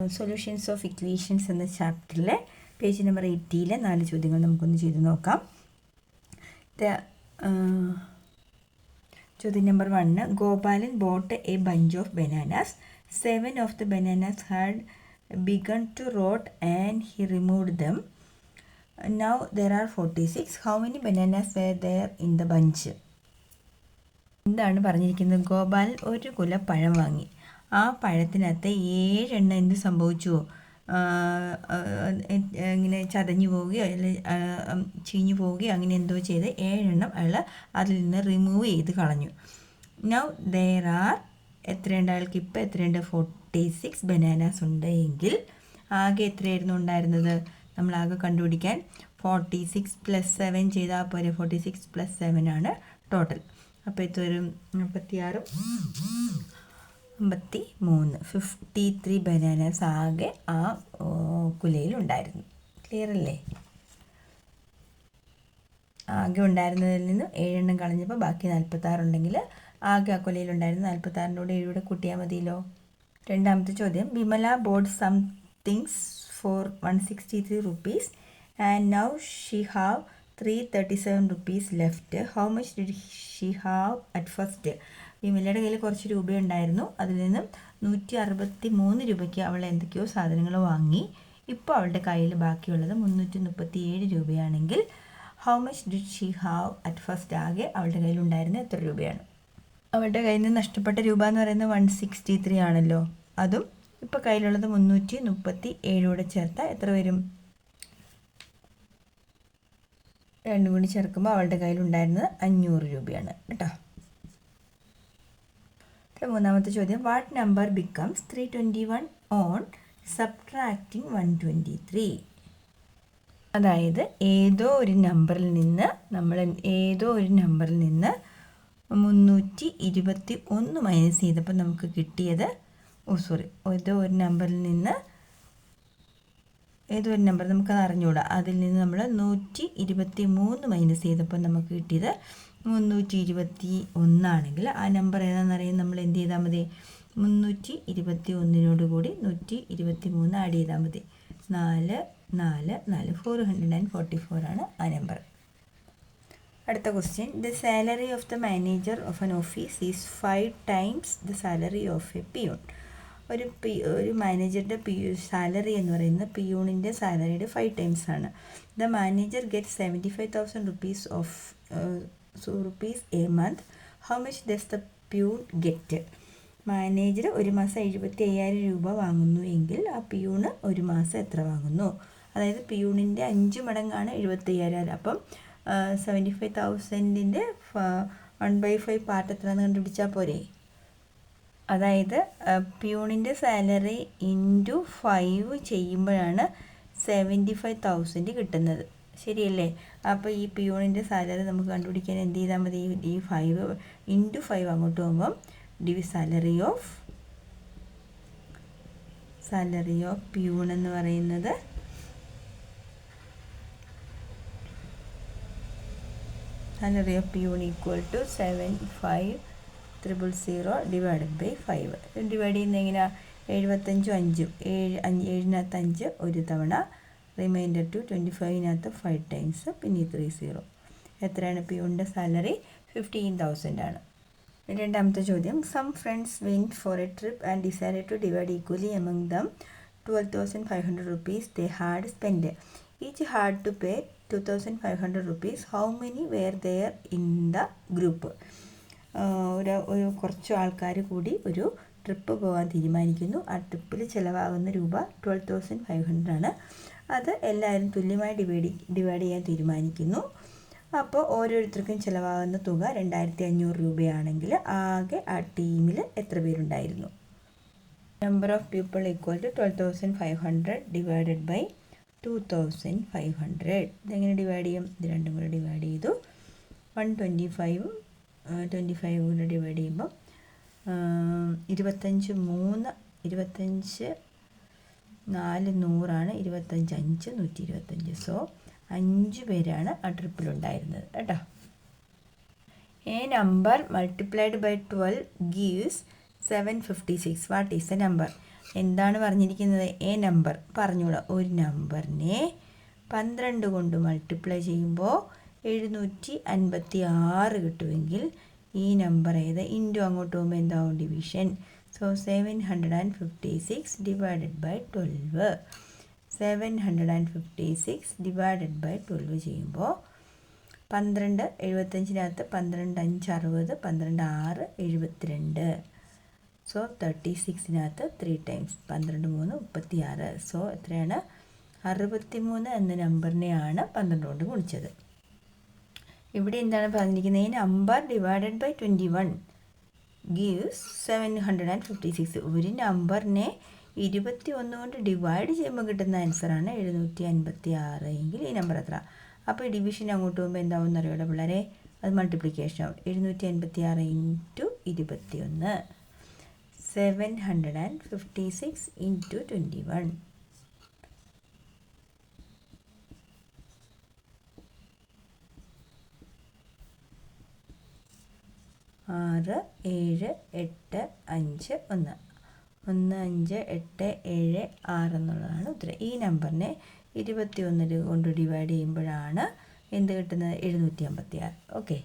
Solutions of equations എന്ന ചാപ്റ്ററിലെ page number 80-ലെ 4 ചോദ്യങ്ങൾ നമുക്കൊന്ന് ചെയ്ത് നോക്കാം. ചോദ്യം number 1. Gopalan bought a bunch of bananas. 7 of the bananas had begun to rot and he removed them. Now there are 46. How many bananas were there in the bunch? എന്താണ് പറഞ്ഞിരിക്കുന്നത്? ഗോപാലൻ ഒരു കുല പഴം വാങ്ങി. ആ പഴത്തിനകത്ത് 7 എണ്ണം എന്ത് സംഭവിച്ചു? ഇങ്ങനെ ചതഞ്ഞു പോവുകയോ അല്ലെങ്കിൽ ചീഞ്ഞു പോവുകയോ അങ്ങനെ എന്തോ ചെയ്ത് 7 എണ്ണം അയാൾ അതിൽ നിന്ന് റിമൂവ് ചെയ്ത് കളഞ്ഞു. നൗ ദെയർ ആർ എത്രയുണ്ട്? അയാൾക്ക് ഇപ്പോൾ എത്രയുണ്ട്? 46 ബനാനാസ് ഉണ്ട് എങ്കിൽ ആകെ എത്രയായിരുന്നു ഉണ്ടായിരുന്നത്? നമ്മളാകെ കണ്ടുപിടിക്കാൻ 46 + 7 ചെയ്താൽ പോരെ. 46 + 7 ആണ് ടോട്ടൽ. അപ്പോൾ ഇത് വരും 46 53 53 ബനാനാസ് ആകെ ആ കുലയിലുണ്ടായിരുന്നു. ക്ലിയർ അല്ലേ? ആകെ ഉണ്ടായിരുന്നതിൽ നിന്ന് 7 എണ്ണം കളഞ്ഞപ്പോൾ ബാക്കി 46 ഉണ്ടെങ്കിൽ ആകെ ആ കുലയിലുണ്ടായിരുന്ന 46-ൻ്റെ 7 കൂട്ടിയാൽ മതിയല്ലോ. രണ്ടാമത്തെ ചോദ്യം. Vimala bought some things for 163 rupees and now she have 337 rupees left. How much did she have at first? വിമലയുടെ കയ്യിൽ കുറച്ച് രൂപയുണ്ടായിരുന്നു. അതിൽ നിന്നും 163 രൂപയ്ക്ക് അവൾ എന്തൊക്കെയോ സാധനങ്ങൾ വാങ്ങി. ഇപ്പോൾ അവളുടെ കയ്യിൽ ബാക്കിയുള്ളത് 337 രൂപയാണെങ്കിൽ how much did she have at first? ആകെ അവളുടെ കയ്യിലുണ്ടായിരുന്ന എത്ര രൂപയാണ്? അവളുടെ കയ്യിൽ നിന്ന് നഷ്ടപ്പെട്ട രൂപ എന്ന് പറയുന്നത് 163 ആണല്ലോ. അതും ഇപ്പോൾ കയ്യിലുള്ളത് 337 കൂടെ ചേർത്താൽ എത്ര വരും? രണ്ടും കൂടി ചേർക്കുമ്പോൾ അവളുടെ കയ്യിലുണ്ടായിരുന്നത് 500 രൂപയാണ് കേട്ടോ. മൂന്നാമത്തെ ചോദ്യം. What number becomes 321 on subtracting 123? അതായത് ഏതോ ഒരു നമ്പറിൽ നിന്ന് 321 മൈനസ് ചെയ്തപ്പോൾ നമുക്ക് കിട്ടിയത് ഏതോ ഒരു നമ്പർ നമുക്കത് അറിഞ്ഞുകൂടാ. അതിൽ നിന്ന് നമ്മൾ 123 മൈനസ് ചെയ്തപ്പോൾ നമുക്ക് കിട്ടിയത് 321 ആണെങ്കിൽ ആ നമ്പർ ഏതാണെന്നറിയാൻ നമ്മൾ എന്ത് ചെയ്താൽ മതി? 321 കൂടി 123 ആഡ് ചെയ്താൽ മതി. 444 ആണ് ആ നമ്പർ. അടുത്ത question. The salary of the manager of an office is 5 times the salary of A peon. ഒരു മാനേജറുടെ സാലറി എന്ന് പറയുന്നത് പിയൂണിൻ്റെ സാലറിയുടെ 5 times ആണ്. The manager get 75,000 rupees a month. How much does the peon get? Manager ഒരു മാസം 75,000 രൂപ വാങ്ങുന്നു എങ്കിൽ ആ പിയൂണ് ഒരു മാസം എത്ര വാങ്ങുന്നു? അതായത് പിയൂണിൻ്റെ 5 മടങ്ങാണ് 75,000. അപ്പം 75,000-ൻ്റെ 1/5 പാർട്ട് എത്രയാണെന്ന് കണ്ടുപിടിച്ചാൽ പോരെ. അതായത് പിയൂണിൻ്റെ സാലറി ഇൻറ്റു 5 ചെയ്യുമ്പോഴാണ് 75,000 കിട്ടുന്നത്. ശരിയല്ലേ? അപ്പോൾ ഈ പിയൂണിൻ്റെ സാലറി നമുക്ക് കണ്ടുപിടിക്കാൻ എന്ത് ചെയ്താൽ മതി? ഈ 5 × 5 അങ്ങോട്ട് പോകുമ്പം സാലറി ഓഫ് പിയൂൺ എന്ന് പറയുന്നത് salary of peon equal to 75,000 divided by 5. Divide ചെയ്യുന്നത് എങ്ങനെയാണ്? 75 5 7-നകത്ത് 5 ഒരു തവണ, റിമൈൻഡർ ടു 25-നകത്ത് 5 times, പിന്നെ 30. എത്രയാണ് പിയൂണിൻ്റെ സാലറി? 15,000 ആണ്. രണ്ടാമത്തെ ചോദ്യം. Some friends went for a trip and decided to divide equally among them 12,500 rupees they had spent. Each had to pay 2,500 rupees. How many were there in the group? ഒരു കുറച്ച് ആൾക്കാർ കൂടി ഒരു ട്രിപ്പ് പോകാൻ തീരുമാനിക്കുന്നു. ആ ട്രിപ്പിൽ ചിലവാകുന്ന രൂപ 12,500 ആണ്. അത് എല്ലാവരും തുല്യമായി ഡിവൈഡ് ചെയ്യാൻ തീരുമാനിക്കുന്നു. അപ്പോൾ ഓരോരുത്തർക്കും ചിലവാകുന്ന തുക 2,500 രൂപയാണെങ്കിൽ ആകെ ആ ടീമിൽ എത്ര പേരുണ്ടായിരുന്നു? Number of people equal to 12,500 divided by 2,500. ഇതെങ്ങനെ ഡിവൈഡ് ചെയ്യും? ഇത് രണ്ടും കൂടെ ഡിവൈഡ് ചെയ്തു. 125 കൂടെ ഡിവൈഡ് ചെയ്യുമ്പോൾ 25 4 100 25 5 125. സോ 5 പേരാണ് ആ ട്രിപ്പിലുണ്ടായിരുന്നത് കേട്ടോ. A number multiplied by 12 gives 756. What is the number? എന്താണ് പറഞ്ഞിരിക്കുന്നത്? എ നമ്പർ പറഞ്ഞുകൂടാ. ഒരു നമ്പറിനെ 12 കൊണ്ട് മൾട്ടിപ്ലൈ ചെയ്യുമ്പോൾ 756 കിട്ടുമെങ്കിൽ ഈ നമ്പർ ഏത്? ഇൻറ്റു അങ്ങോട്ട് പോകുമ്പോൾ എന്താവും? Division. So 756 divided by 12. 756 divided by 12 ചെയ്യുമ്പോൾ 12 75-നകത്ത് 12 5 60, 12 6 72. സോ 36-നകത്ത് 3 ടൈംസ് 12 3 36. സോ എത്രയാണ്? 63 എന്ന നമ്പറിനെയാണ് 12 കൊണ്ട് ഗുണിച്ചത്. ഇവിടെ എന്താണ് പറഞ്ഞിരിക്കുന്നത്? ഈ നമ്പർ ഡിവൈഡഡ് ബൈ 21 ഗീവ്സ് 756. ഒരു നമ്പറിനെ 21 കൊണ്ട് ഡിവൈഡ് ചെയ്യുമ്പോൾ കിട്ടുന്ന ആൻസറാണ് 756 എങ്കിൽ ഈ നമ്പർ എത്ര? അപ്പോൾ ഈ ഡിവിഷൻ അങ്ങോട്ട് പോകുമ്പോൾ എന്താവും എന്നറിയാലോ പിള്ളേരെ? അത് മൾട്ടിപ്ലിക്കേഷൻ ആവും. 756 ഇൻറ്റു 21. 756 ഇൻറ്റു 21. 6 7 8 5 1 1 5 8 7 6 എന്നുള്ളതാണ് ഉത്തരം. ഈ നമ്പറിനെ 21 കൊണ്ട് ഡിവൈഡ് ചെയ്യുമ്പോഴാണ് എന്ത് കിട്ടുന്നത്? 756. ഓക്കെ.